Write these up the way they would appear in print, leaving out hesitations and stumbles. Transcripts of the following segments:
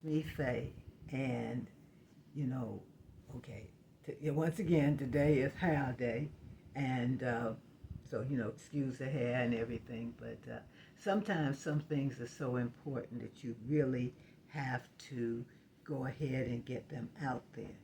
Me say, and you know, okay. Once again, today is hair day, and so excuse the hair and everything. But sometimes some things are so important that you really have to go ahead and get them out there.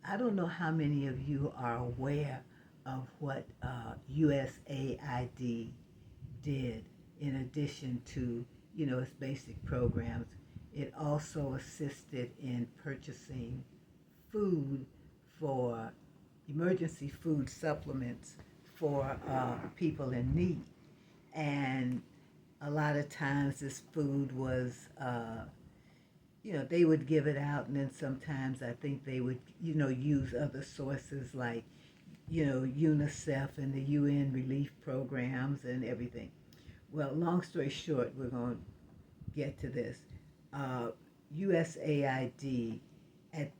I don't know how many of you are aware of what USAID did in addition to, its basic programs. It also assisted in purchasing food for emergency food supplements for people in need. And a lot of times this food was they would give it out, and then sometimes I think they would, use other sources like, UNICEF and the UN relief programs and everything. Well, long story short, we're going to get to this. USAID at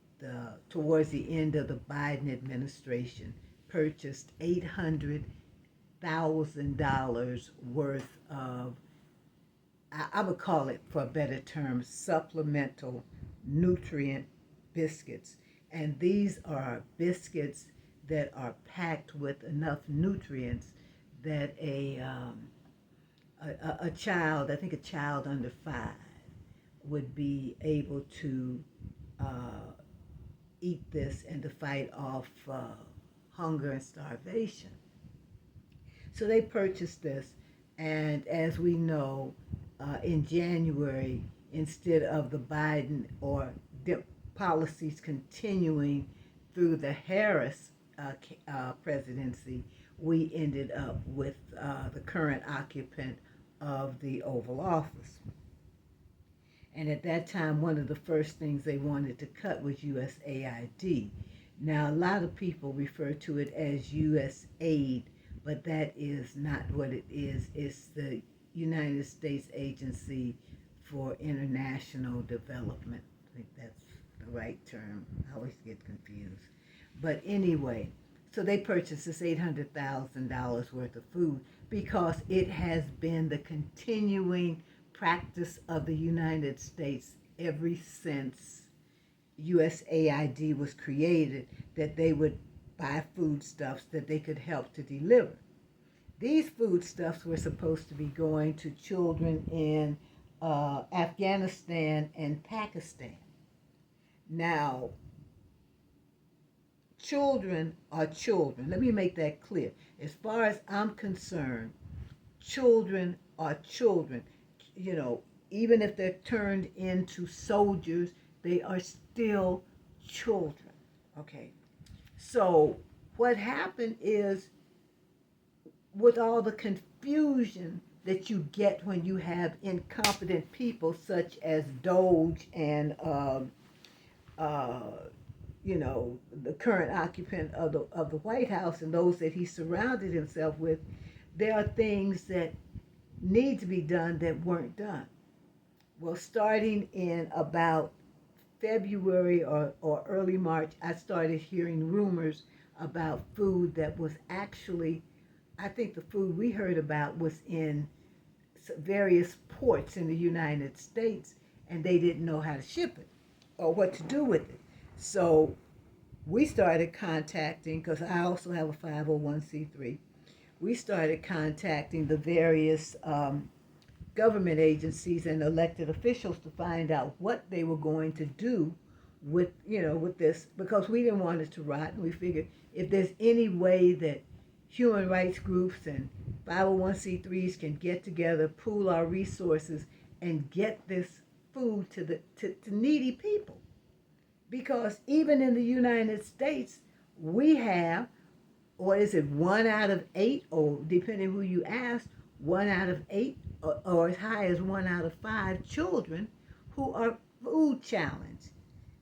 towards the end of the Biden administration purchased $800,000 worth of, I would call it, for a better term, supplemental nutrient biscuits. And these are biscuits that are packed with enough nutrients that a child, I think a child under 5, would be able to eat this and to fight off hunger and starvation. So they purchased this, and as we know, in January, instead of the Biden or policies continuing through the Harris presidency, we ended up with the current occupant of the Oval Office. And at that time, one of the first things they wanted to cut was USAID. Now, a lot of people refer to it as USAID, but that is not what it is. It's the United States Agency for International Development. I think that's the right term. I always get confused. But anyway, so they purchased this $800,000 worth of food because it has been the continuing practice of the United States ever since USAID was created, that they would buy foodstuffs that they could help to deliver. These foodstuffs were supposed to be going to children in Afghanistan and Pakistan. Now, children are children. Let me make that clear. As far as I'm concerned, children are children. Even if they're turned into soldiers, they are still children. Okay. So what happened is, with all the confusion that you get when you have incompetent people such as Doge and the current occupant of the White House and those that he surrounded himself with, there are things that need to be done that weren't done. Well, starting in about February or early March, I started hearing rumors about food that was actually, I think the food we heard about was in various ports in the United States, and they didn't know how to ship it or what to do with it. So we started contacting, because I also have a 501c3, we started contacting the various government agencies and elected officials to find out what they were going to do with this, because we didn't want it to rot, and we figured if there's any way that human rights groups and 501c3s can get together, pool our resources, and get this food to needy people. Because even in the United States, we have, or is it 1 out of 8, or depending who you ask, 1 out of 8, or as high as 1 out of 5 children who are food challenged.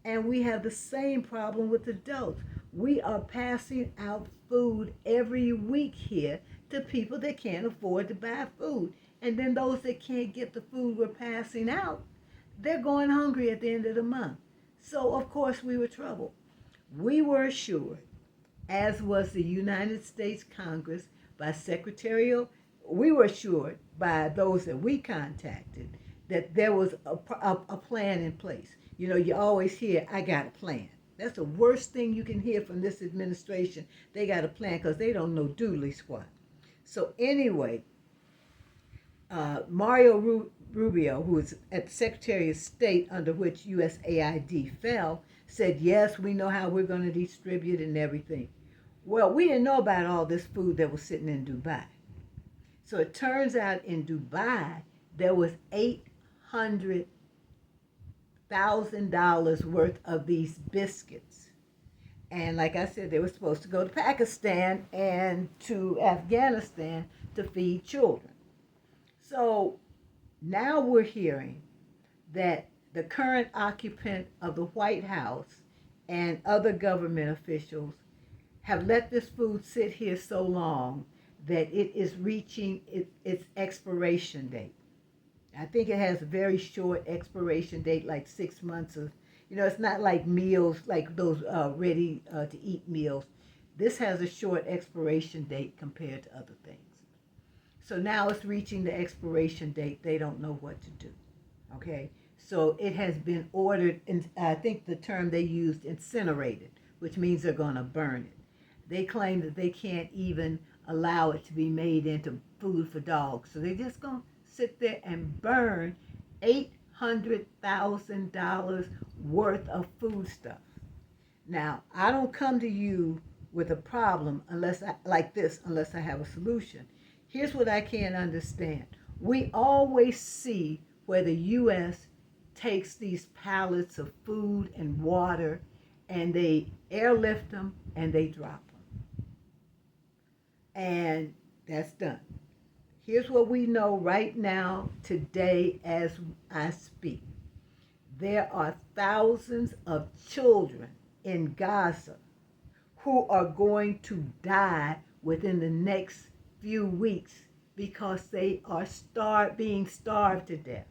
And we have the same problem with adults. We are passing out food every week here to people that can't afford to buy food. And then those that can't get the food we're passing out, they're going hungry at the end of the month. So, of course, we were troubled. We were assured, as was the United States Congress, by we were assured by those that we contacted, that there was a plan in place. You know, you always hear, I got a plan. That's the worst thing you can hear from this administration. They got a plan because they don't know doodly squat. So anyway, Rubio, who is at the Secretary of State under which USAID fell, said, yes, we know how we're going to distribute and everything. Well, we didn't know about all this food that was sitting in Dubai. So it turns out in Dubai, there was $800,000 worth of these biscuits. And like I said, they were supposed to go to Pakistan and to Afghanistan to feed children. So now we're hearing that the current occupant of the White House and other government officials have let this food sit here so long that it is reaching its expiration date. I think it has a very short expiration date, like 6 months of, it's not like meals, like those ready to eat meals. This has a short expiration date compared to other things. So now it's reaching the expiration date. They don't know what to do. Okay? So it has been ordered, and I think the term they used, incinerated, which means they're going to burn it. They claim that they can't even allow it to be made into food for dogs. So they're just going to sit there and burn $800,000 worth of food stuff. Now, I don't come to you with a problem unless I have a solution. Here's what I can't understand. We always see where the U.S. takes these pallets of food and water and they airlift them and they drop them. And that's done. Here's what we know right now, today, as I speak. There are thousands of children in Gaza who are going to die within the next few weeks because they are being starved to death.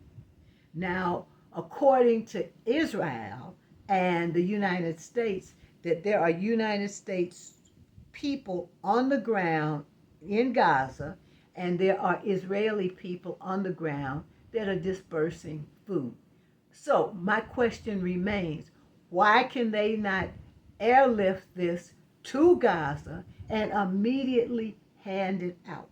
Now, according to Israel and the United States, that there are United States people on the ground in Gaza, and there are Israeli people on the ground that are dispersing food. So my question remains, why can they not airlift this to Gaza and immediately hand it out?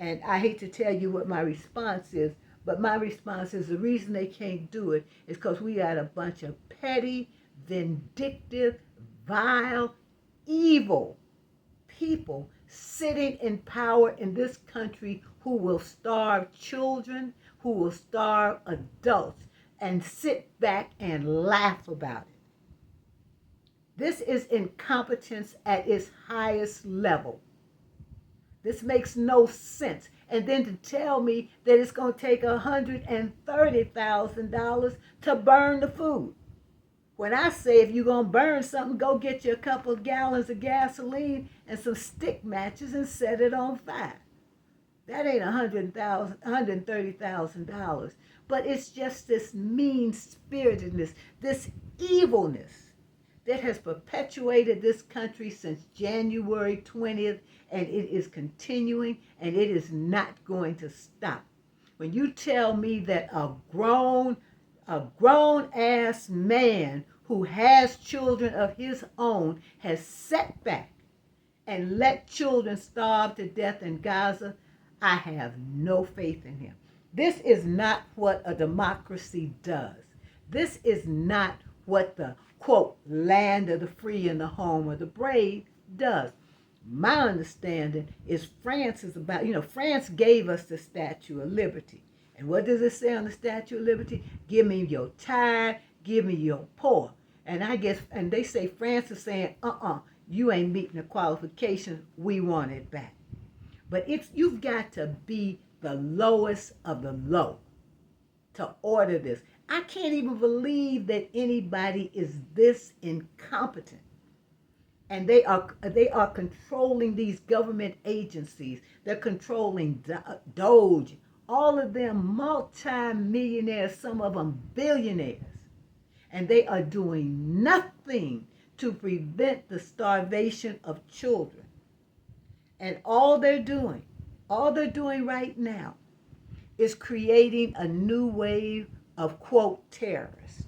And I hate to tell you what my response is, but my response is the reason they can't do it is because we got a bunch of petty, vindictive, vile, evil people sitting in power in this country who will starve children, who will starve adults, and sit back and laugh about it. This is incompetence at its highest level. This makes no sense. And then to tell me that it's going to take $130,000 to burn the food. When I say if you're going to burn something, go get you a couple of gallons of gasoline and some stick matches and set it on fire. That ain't $130,000. But it's just this mean-spiritedness, this evilness that has perpetuated this country since January 20th, and it is continuing, and it is not going to stop. When you tell me that a grown-ass man who has children of his own has sat back and let children starve to death in Gaza, I have no faith in him. This is not what a democracy does. This is not what the, quote, land of the free and the home of the brave does. My understanding is France is about, France gave us the Statue of Liberty. And what does it say on the Statue of Liberty? Give me your tired, give me your poor. And I guess, and they say France is saying, you ain't meeting the qualifications, we want it back. But you've got to be the lowest of the low to order this. I can't even believe that anybody is this incompetent. And they are controlling these government agencies. They're controlling Doge, all of them multi-millionaires, some of them billionaires. And they are doing nothing to prevent the starvation of children. And all they're doing right now is creating a new wave of, quote, terrorists.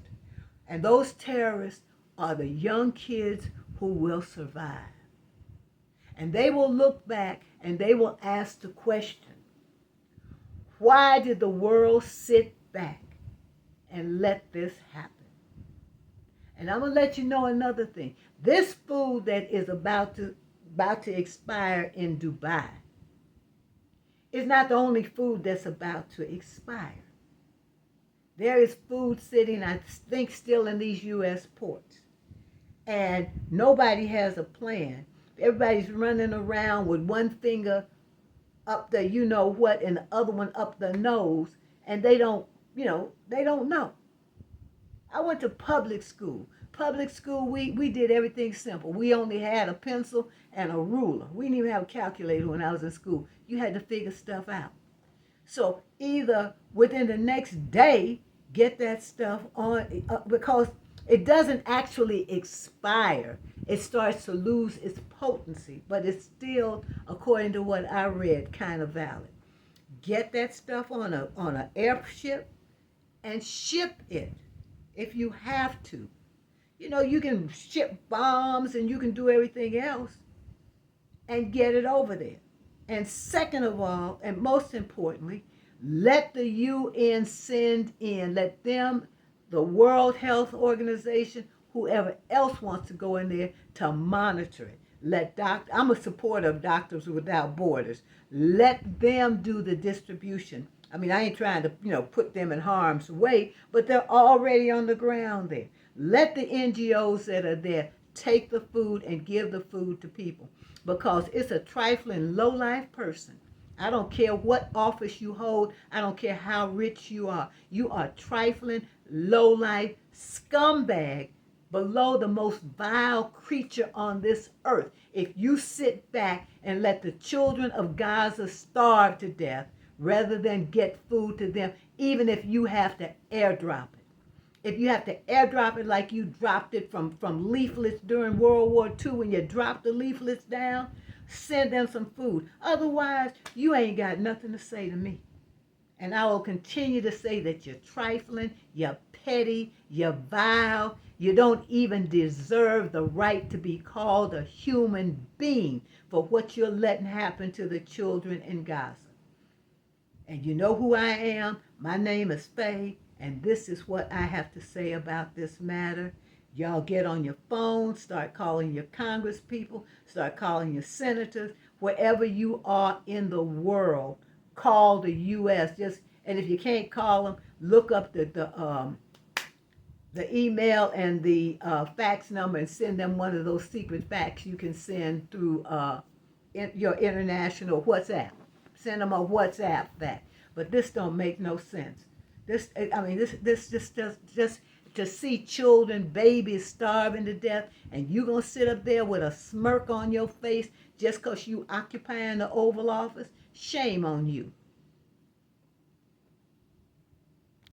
And those terrorists are the young kids who will survive. And they will look back and they will ask the question, why did the world sit back and let this happen? And I'm going to let you know another thing. This food that is about to expire in Dubai is not the only food that's about to expire. There is food sitting, I think, still in these U.S. ports. And nobody has a plan. Everybody's running around with one finger up the you know what and the other one up the nose, and they don't know. I went to public school. Public school, we did everything simple. We only had a pencil and a ruler. We didn't even have a calculator when I was in school. You had to figure stuff out. So either within the next day, get that stuff on, because it doesn't actually expire. It starts to lose its potency, but it's still, according to what I read, kind of valid. Get that stuff on an airship and ship it if you have to. You can ship bombs and you can do everything else and get it over there. And second of all, and most importantly, let the UN send in, let them, the World Health Organization, whoever else wants to go in there to monitor it. I'm a supporter of Doctors Without Borders. Let them do the distribution. I mean, I ain't trying to, put them in harm's way, but they're already on the ground there. Let the NGOs that are there take the food and give the food to people, because it's a trifling, low-life person. I don't care what office you hold. I don't care how rich you are. You are trifling, low-life scumbag below the most vile creature on this earth. If you sit back and let the children of Gaza starve to death rather than get food to them, even if you have to airdrop it. If you have to airdrop it like you dropped it from leaflets during World War II when you dropped the leaflets down, send them some food. Otherwise, you ain't got nothing to say to me. And I will continue to say that you're trifling, you're petty, you're vile. You don't even deserve the right to be called a human being for what you're letting happen to the children in Gaza. And you know who I am. My name is Faye, and this is what I have to say about this matter. Y'all get on your phone, start calling your Congress people, start calling your senators, wherever you are in the world. Call the U.S. And if you can't call them, look up the email and the fax number and send them one of those secret fax you can send through your international WhatsApp. Send them a WhatsApp fax. But this don't make no sense. This just to see children, babies starving to death, and you gonna sit up there with a smirk on your face just because you occupying the Oval Office? Shame on you.